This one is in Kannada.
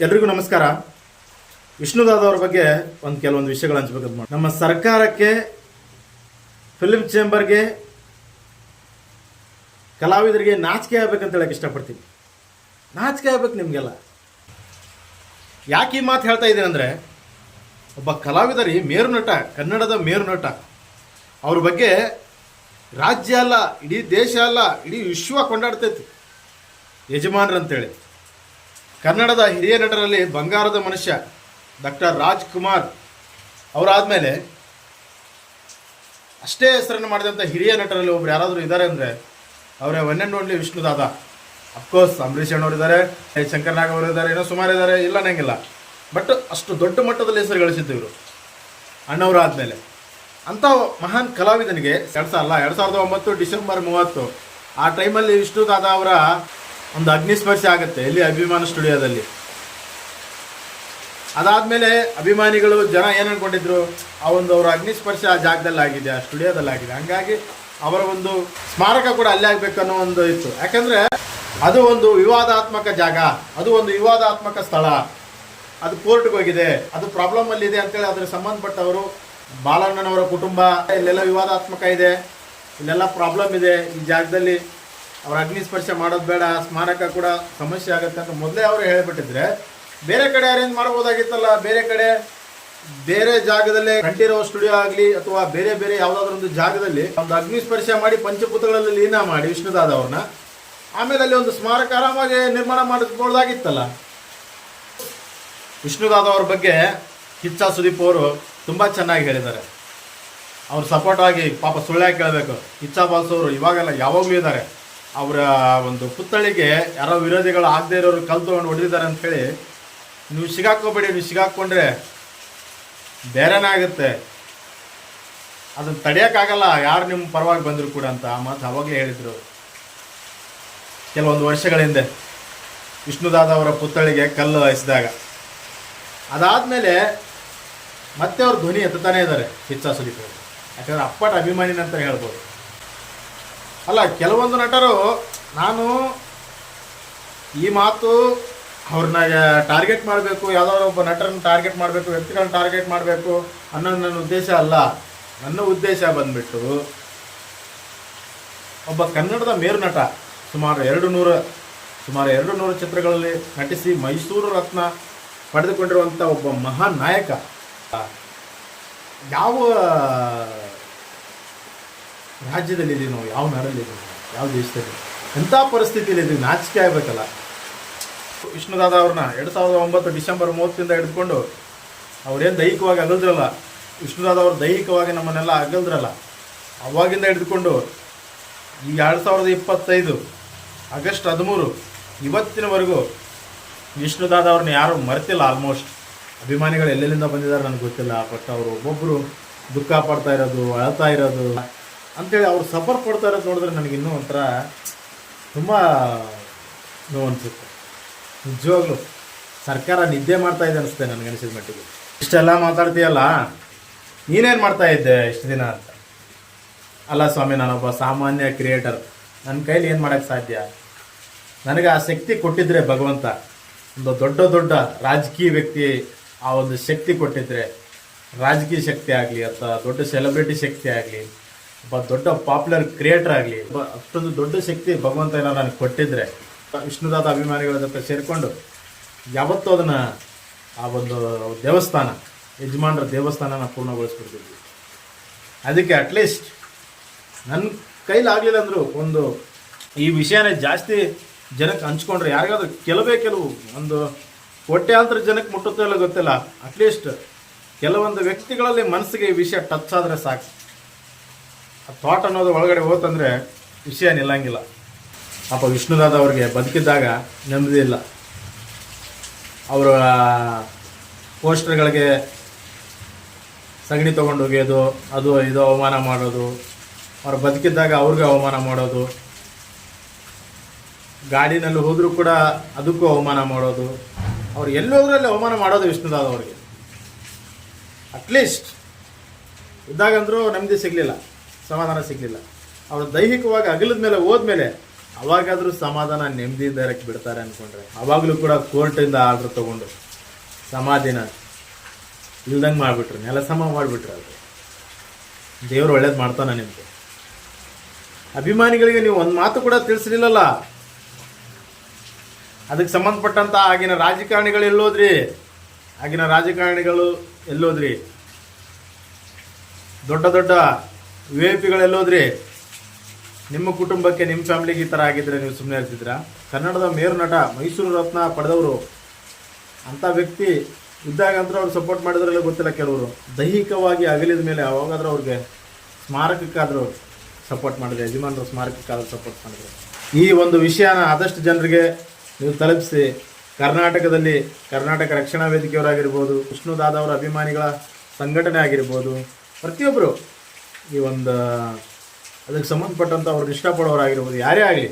ಎಲ್ರಿಗೂ ನಮಸ್ಕಾರ. ವಿಷ್ಣುದಾದ ಅವ್ರ ಬಗ್ಗೆ ಕೆಲವೊಂದು ವಿಷಯಗಳು ಹಂಚ್ಬೇಕಂತ ಮಾಡಿ ನಮ್ಮ ಸರ್ಕಾರಕ್ಕೆ, ಫಿಲ್ಮ್ ಚೇಂಬರ್ಗೆ, ಕಲಾವಿದರಿಗೆ ನಾಚಿಕೆ ಆಗ್ಬೇಕಂತ ಹೇಳಕ್ಕೆ ಇಷ್ಟಪಡ್ತೀನಿ. ನಾಚಿಕೆ ಆಗ್ಬೇಕು ನಿಮಗೆಲ್ಲ. ಯಾಕೆ ಈ ಮಾತು ಹೇಳ್ತಾ ಇದ್ದೀನಿ ಅಂದರೆ, ಒಬ್ಬ ಕಲಾವಿದರಿ ಮೇರುನಟ, ಕನ್ನಡದ ಮೇರುನಟ, ಅವ್ರ ಬಗ್ಗೆ ರಾಜ್ಯ ಅಲ್ಲ, ಇಡೀ ದೇಶ ಅಲ್ಲ, ಇಡೀ ವಿಶ್ವ ಕೊಂಡಾಡ್ತೈತಿ ಯಜಮಾನ್ರಂತೇಳಿ. ಕನ್ನಡದ ಹಿರಿಯ ನಟರಲ್ಲಿ ಬಂಗಾರದ ಮನುಷ್ಯ ಡಾಕ್ಟರ್ ರಾಜ್ಕುಮಾರ್ ಅವರಾದಮೇಲೆ ಅಷ್ಟೇ ಹೆಸರನ್ನು ಮಾಡಿದಂಥ ಹಿರಿಯ ನಟರಲ್ಲಿ ಒಬ್ರು ಯಾರಾದರೂ ಇದ್ದಾರೆ ಅಂದರೆ ಅವರೇ ಒನ್ ಆ್ಯಂಡ್ ಓನ್ಲಿ ವಿಷ್ಣುದಾದ. ಅಫ್ಕೋರ್ಸ್ ಅಂಬರೀಷ್ ಅಣ್ಣವ್ರು ಇದ್ದಾರೆ, ಶಂಕರ್ ನಾಗ್ ಅವರು ಇದ್ದಾರೆ, ಇನ್ನೂ ಸುಮಾರು ಇದ್ದಾರೆ, ಇಲ್ಲ ಅನ್ನಂಗಿಲ್ಲ. ಬಟ್ ಅಷ್ಟು ದೊಡ್ಡ ಮಟ್ಟದಲ್ಲಿ ಹೆಸರು ಗಳಿಸಿದ್ದು ಇವರು ಅಣ್ಣವರು ಆದಮೇಲೆ. ಅಂಥ ಮಹಾನ್ ಕಲಾವಿದನಿಗೆ 2009 ಡಿಸೆಂಬರ್ 30 ಆ ಟೈಮಲ್ಲಿ ವಿಷ್ಣುದಾದ ಅವರ ಒಂದು ಅಗ್ನಿಸ್ಪರ್ಶ ಆಗುತ್ತೆ ಇಲ್ಲಿ ಅಭಿಮಾನ ಸ್ಟುಡಿಯೋದಲ್ಲಿ. ಅದಾದಮೇಲೆ ಅಭಿಮಾನಿಗಳು ಜನ ಏನು ಅಂದ್ಕೊಂಡಿದ್ರು, ಅವರ ಅಗ್ನಿಸ್ಪರ್ಶ ಆ ಜಾಗದಲ್ಲಿ ಆಗಿದೆ, ಆ ಸ್ಟುಡಿಯೋದಲ್ಲಿ ಆಗಿದೆ, ಹಂಗಾಗಿ ಅವರ ಒಂದು ಸ್ಮಾರಕ ಕೂಡ ಅಲ್ಲೇ ಆಗಬೇಕು ಅನ್ನೋ ಒಂದು ಇತ್ತು. ಯಾಕಂದರೆ ಅದು ಒಂದು ವಿವಾದಾತ್ಮಕ ಜಾಗ, ಅದು ಒಂದು ವಿವಾದಾತ್ಮಕ ಸ್ಥಳ, ಅದು ಕೋರ್ಟ್ಗೆ ಹೋಗಿದೆ, ಅದು ಪ್ರಾಬ್ಲಮಲ್ಲಿದೆ ಅಂತೇಳಿ ಅದರ ಸಂಬಂಧಪಟ್ಟವರು ಬಾಲಣ್ಣನವರ ಕುಟುಂಬ ಇಲ್ಲೆಲ್ಲ ವಿವಾದಾತ್ಮಕ ಇದೆ, ಇಲ್ಲೆಲ್ಲ ಪ್ರಾಬ್ಲಮ್ ಇದೆ, ಈ ಜಾಗದಲ್ಲಿ ಅವ್ರ ಅಗ್ನಿಸ್ಪರ್ಶ ಮಾಡೋದು ಬೇಡ, ಸ್ಮಾರಕ ಕೂಡ ಸಮಸ್ಯೆ ಆಗುತ್ತೆ ಅಂತ ಮೊದಲೇ ಅವರು ಹೇಳಿಬಿಟ್ಟಿದ್ರೆ ಬೇರೆ ಕಡೆ ಅರೇಂಜ್ ಮಾಡ್ಬೋದಾಗಿತ್ತಲ್ಲ. ಬೇರೆ ಜಾಗದಲ್ಲೇ ಕಂಠೀರವ ಸ್ಟುಡಿಯೋ ಆಗಲಿ ಅಥವಾ ಬೇರೆ ಬೇರೆ ಯಾವುದಾದ್ರೂ ಒಂದು ಜಾಗದಲ್ಲಿ ಒಂದು ಅಗ್ನಿಸ್ಪರ್ಶ ಮಾಡಿ ಪಂಚಭೂತಗಳಲ್ಲಿ ಲೀನ ಮಾಡಿ ವಿಷ್ಣುದಾದ ಅವ್ರನ್ನ, ಆಮೇಲೆ ಅಲ್ಲಿ ಒಂದು ಸ್ಮಾರಕ ಆರಾಮಾಗಿ ನಿರ್ಮಾಣ ಮಾಡಿಸ್ಬೋದಾಗಿತ್ತಲ್ಲ. ವಿಷ್ಣುದಾದ ಅವ್ರ ಬಗ್ಗೆ ಕಿಚ್ಚ ಸುದೀಪ್ ಅವರು ತುಂಬ ಚೆನ್ನಾಗಿ ಹೇಳಿದ್ದಾರೆ. ಅವ್ರು ಸಪೋರ್ಟ್ ಆಗಿ ಪಾಪ ಸುಳ್ಳ್ಯಾಗಿ ಕೇಳಬೇಕು. ಕಿಚ್ಚ ಬಾಸ್ ಅವರು ಇವಾಗೆಲ್ಲ ಯಾವಾಗಲೂ ಇದ್ದಾರೆ. ಅವರ ಒಂದು ಪುತ್ಥಳಿಗೆ ಯಾರೋ ವಿರೋಧಿಗಳು ಆಗದೆ ಇರೋರು ಕಲ್ಲು ತೊಗೊಂಡು ಹೊಡೆದಿದ್ದಾರೆ ಅಂಥೇಳಿ ನೀವು ಸಿಗಾಕೋಬೇಡಿ, ನೀವು ಸಿಗಾಕೊಂಡ್ರೆ ಬೇರೆನೇ ಆಗುತ್ತೆ, ಅದನ್ನು ತಡೆಯೋಕ್ಕಾಗಲ್ಲ ಯಾರು ನಿಮ್ಮ ಪರವಾಗಿ ಬಂದರೂ ಕೂಡ ಅಂತ ಆ ಮಾತು ಅವಾಗಲೇ ಹೇಳಿದರು ಕೆಲವೊಂದು ವರ್ಷಗಳ ಹಿಂದೆ ವಿಷ್ಣುದಾದ ಅವರ ಪುತ್ಥಳಿಗೆ ಕಲ್ಲು ಹಾಯಿಸಿದಾಗ. ಅದಾದಮೇಲೆ ಮತ್ತೆ ಅವ್ರ ಧ್ವನಿ ಎತ್ತುತ್ತಾನೆ ಇದ್ದಾರೆ ಕಿಚ್ಚ ಸುದೀಪ್ ಅವರು. ಯಾಕಂದರೆ ಅಪ್ಪಟ ಅಭಿಮಾನಿನಂತ ಹೇಳ್ಬೋದು. ಅಲ್ಲ, ಕೆಲವೊಂದು ನಟರು, ನಾನು ಈ ಮಾತು ಅವ್ರನ್ನ ಟಾರ್ಗೆಟ್ ಮಾಡಬೇಕು, ಯಾವುದಾದ್ರು ಒಬ್ಬ ನಟರನ್ನು ಟಾರ್ಗೆಟ್ ಮಾಡಬೇಕು, ವ್ಯಕ್ತಿಗಳನ್ನ ಟಾರ್ಗೆಟ್ ಮಾಡಬೇಕು ಅನ್ನೋದು ನನ್ನ ಉದ್ದೇಶ ಅಲ್ಲ. ನನ್ನ ಉದ್ದೇಶ ಬಂದುಬಿಟ್ಟು ಒಬ್ಬ ಕನ್ನಡದ ಮೇರುನಟ, ಸುಮಾರು 200 ಚಿತ್ರಗಳಲ್ಲಿ ನಟಿಸಿ ಮೈಸೂರು ರತ್ನ ಪಡೆದುಕೊಂಡಿರುವಂಥ ಒಬ್ಬ ಮಹಾನ್ ನಾಯಕ ಯಾವ ರಾಜ್ಯದಲ್ಲಿದ್ದೀವಿ ನಾವು, ಯಾವ ನಾಡಲ್ಲಿದ್ದೀವಿ, ಯಾವ ದೇಶದಲ್ಲಿ, ಎಂಥ ಪರಿಸ್ಥಿತಿಯಲ್ಲಿ ನಾಚಿಕೆ ಆಗಬೇಕಲ್ಲ. ವಿಷ್ಣುದಾದ ಅವ್ರನ್ನ 2009 ಡಿಸೆಂಬರ್ 30 ಹಿಡಿದುಕೊಂಡು ಅವ್ರೇನು ದೈಹಿಕವಾಗಿ ಅಗಲ್ದ್ರಲ್ಲ, ವಿಷ್ಣುದಾದ ಅವರು ದೈಹಿಕವಾಗಿ ನಮ್ಮನ್ನೆಲ್ಲ ಅಗಲ್ದ್ರಲ್ಲ, ಅವಾಗಿಂದ ಹಿಡಿದುಕೊಂಡು ಈ 2025 ಆಗಸ್ಟ್ 13 ಇವತ್ತಿನವರೆಗೂ ವಿಷ್ಣುದಾದ ಅವ್ರನ್ನ ಯಾರೂ ಮರೆತಿಲ್ಲ. ಆಲ್ಮೋಸ್ಟ್ ಅಭಿಮಾನಿಗಳು ಎಲ್ಲೆಲ್ಲಿಂದ ಬಂದಿದ್ದಾರೆ ನನಗೆ ಗೊತ್ತಿಲ್ಲ. ಬಟ್ ಅವರು ಒಬ್ಬೊಬ್ಬರು ದುಃಖ ಪಡ್ತಾ ಇರೋದು, ಅಳ್ತಾ ಇರೋದು ಅಂಥೇಳಿ ಅವ್ರು ಸಫರ್ ಪಡ್ತಾ ಇರೋದು ನೋಡಿದ್ರೆ ನನಗಿನ್ನೂ ಒಂಥರ ತುಂಬ ನೋವು ಅನಿಸುತ್ತೆ. ನಿಜವಾಗ್ಲೂ ಸರ್ಕಾರ ನಿದ್ದೆ ಮಾಡ್ತಾ ಇದೆ ಅನಿಸುತ್ತೆ ನನಗೆ ಅನಿಸಿದ ಮಟ್ಟಿಗೆ. ಇಷ್ಟೆಲ್ಲ ಮಾತಾಡ್ತೀಯಲ್ಲ, ನೀನೇನು ಮಾಡ್ತಾ ಇದ್ದೆ ಇಷ್ಟು ದಿನ ಅಂತ. ಅಲ್ಲ ಸ್ವಾಮಿ, ನಾನೊಬ್ಬ ಸಾಮಾನ್ಯ ಕ್ರಿಯೇಟರ್, ನನ್ನ ಕೈಲಿ ಏನು ಮಾಡೋಕ್ಕೆ ಸಾಧ್ಯ? ನನಗೆ ಆ ಶಕ್ತಿ ಕೊಟ್ಟಿದ್ರೆ ಭಗವಂತ, ಒಂದು ದೊಡ್ಡ ರಾಜಕೀಯ ವ್ಯಕ್ತಿ ಆ ಒಂದು ಶಕ್ತಿ ಕೊಟ್ಟಿದ್ರೆ, ರಾಜಕೀಯ ಶಕ್ತಿ ಆಗಲಿ ಅಥವಾ ದೊಡ್ಡ ಸೆಲೆಬ್ರಿಟಿ ಶಕ್ತಿ ಆಗಲಿ, ಒಬ್ಬ ದೊಡ್ಡ ಪಾಪ್ಯುಲರ್ ಕ್ರಿಯೇಟರ್ ಆಗಲಿ, ಅಷ್ಟೊಂದು ದೊಡ್ಡ ಶಕ್ತಿ ಭಗವಂತ ಏನೋ ನನಗೆ ಕೊಟ್ಟಿದ್ರೆ, ವಿಷ್ಣುದಾದ ಅಭಿಮಾನಿಗಳ ಜೊತೆ ಸೇರಿಕೊಂಡು ಯಾವತ್ತೂ ಅದನ್ನು ಆ ಒಂದು ದೇವಸ್ಥಾನ, ಯಜಮಾನರ ದೇವಸ್ಥಾನನ ಪೂರ್ಣಗೊಳಿಸ್ಬಿಡ್ತಿದ್ವಿ. ಅದಕ್ಕೆ ಅಟ್ಲೀಸ್ಟ್ ನನ್ನ ಕೈಲಾಗಲಿಲ್ಲ ಅಂದರೂ ಒಂದು ಈ ವಿಷಯನೇ ಜಾಸ್ತಿ ಜನಕ್ಕೆ ಹಂಚ್ಕೊಂಡ್ರೆ, ಯಾರಿಗಾದ್ರೂ ಕೆಲವು ಒಂದು ಕೋಟ್ಯಾಂತರ ಜನಕ್ಕೆ ಮುಟ್ಟುತ್ತೋ ಇಲ್ಲ ಗೊತ್ತಿಲ್ಲ, ಅಟ್ಲೀಸ್ಟ್ ಕೆಲವೊಂದು ವ್ಯಕ್ತಿಗಳಲ್ಲಿ ಮನಸ್ಸಿಗೆ ಈ ವಿಷಯ ಟಚ್ ಆದರೆ ಸಾಕು. ಆ ಥಾಟ್ ಅನ್ನೋದು ಒಳಗಡೆ ಹೋತಂದರೆ ವಿಷಯ ನಿಲ್ಲಂಗಿಲ್ಲ. ಪಾಪ ವಿಷ್ಣುದಾದ ಅವ್ರಿಗೆ ಬದುಕಿದ್ದಾಗ ನೆಮ್ಮದಿ ಇಲ್ಲ. ಅವರ ಪೋಸ್ಟರ್ಗಳಿಗೆ ಸಗಣಿ ತೊಗೊಂಡು ಹೋಗೋದು, ಅದು ಇದು ಅವಮಾನ ಮಾಡೋದು, ಅವ್ರು ಬದುಕಿದ್ದಾಗ ಅವ್ರಿಗೆ ಅವಮಾನ ಮಾಡೋದು, ಗಾಡಿನಲ್ಲಿ ಹೋದರೂ ಕೂಡ ಅದಕ್ಕೂ ಅವಮಾನ ಮಾಡೋದು, ಅವ್ರು ಎಲ್ಲಿ ಹೋದ್ರಲ್ಲಿ ಅವಮಾನ ಮಾಡೋದು ವಿಷ್ಣುದಾದ ಅವ್ರಿಗೆ. ಅಟ್ಲೀಸ್ಟ್ ಇದ್ದಾಗಂದ್ರೂ ನೆಮ್ಮದಿ ಸಿಗಲಿಲ್ಲ, ಸಮಾಧಾನ ಸಿಗಲಿಲ್ಲ. ಅವರು ದೈಹಿಕವಾಗಿ ಅಗಲದ ಮೇಲೆ ಹೋದ್ಮೇಲೆ ಅವಾಗಾದರೂ ಸಮಾಧಾನ ನೆಮ್ಮದಿಯಿಂದ ಇರಕ್ಕೆ ಬಿಡ್ತಾರೆ ಅಂದ್ಕೊಂಡ್ರೆ, ಅವಾಗಲೂ ಕೂಡ ಕೋರ್ಟಿಂದ ಆರ್ಡರ್ ತೊಗೊಂಡು ಸಮಾಧಿನ ಇಲ್ದಂಗೆ ಮಾಡಿಬಿಟ್ರು, ನೆಲಸಮ ಮಾಡಿಬಿಟ್ರು. ಅದು ದೇವ್ರು ಒಳ್ಳೇದು ಮಾಡ್ತಾನೆ ನಿಮಗೆ. ಅಭಿಮಾನಿಗಳಿಗೆ ನೀವು ಒಂದು ಮಾತು ಕೂಡ ತಿಳಿಸ್ಲಿಲ್ಲಲ್ಲ. ಅದಕ್ಕೆ ಸಂಬಂಧಪಟ್ಟಂತ ಆಗಿನ ರಾಜಕಾರಣಿಗಳು ಎಲ್ಲೋದ್ರಿ, ದೊಡ್ಡ ದೊಡ್ಡ VIP ಎಲ್ಲೋದ್ರಿ? ನಿಮ್ಮ ಕುಟುಂಬಕ್ಕೆ, ನಿಮ್ಮ ಫ್ಯಾಮಿಲಿಗೆ ಈ ಥರ ಆಗಿದ್ರೆ ನೀವು ಸುಮ್ಮನೆ ಇರ್ತಿದ್ರಾ? ಕನ್ನಡದ ಮೇರು ನಟ, ಮೈಸೂರು ರತ್ನ ಪಡೆದವರು ಅಂಥ ವ್ಯಕ್ತಿ ಇದ್ದಾಗಂತೂ ಅವ್ರು ಸಪೋರ್ಟ್ ಮಾಡಿದ್ರಲ್ಲ ಗೊತ್ತಿಲ್ಲ. ಕೆಲವರು ದೈಹಿಕವಾಗಿ ಅಗಲಿದ ಮೇಲೆ ಅವಾಗಾದ್ರೂ ಅವ್ರಿಗೆ ಸ್ಮಾರಕಕ್ಕಾದರೂ ಸಪೋರ್ಟ್ ಮಾಡಿದ್ರೆ, ಯಜಮಾನರ ಸ್ಮಾರಕಕ್ಕಾದರೂ ಸಪೋರ್ಟ್ ಮಾಡಿದ್ರೆ. ಈ ಒಂದು ವಿಷಯನ ಆದಷ್ಟು ಜನರಿಗೆ ನೀವು ತಲುಪಿಸಿ. ಕರ್ನಾಟಕದಲ್ಲಿ ಕರ್ನಾಟಕ ರಕ್ಷಣಾ ವೇದಿಕೆಯವರಾಗಿರ್ಬೋದು, ವಿಷ್ಣುದಾದ ಅವರ ಅಭಿಮಾನಿಗಳ ಸಂಘಟನೆ ಆಗಿರ್ಬೋದು, ಪ್ರತಿಯೊಬ್ಬರು ಈ ಒಂದು ಅದಕ್ಕೆ ಸಂಬಂಧಪಟ್ಟಂಥ ಅವ್ರನ್ನ ಇಷ್ಟಪಡೋರಾಗಿರ್ಬೋದು, ಯಾರೇ ಆಗಲಿ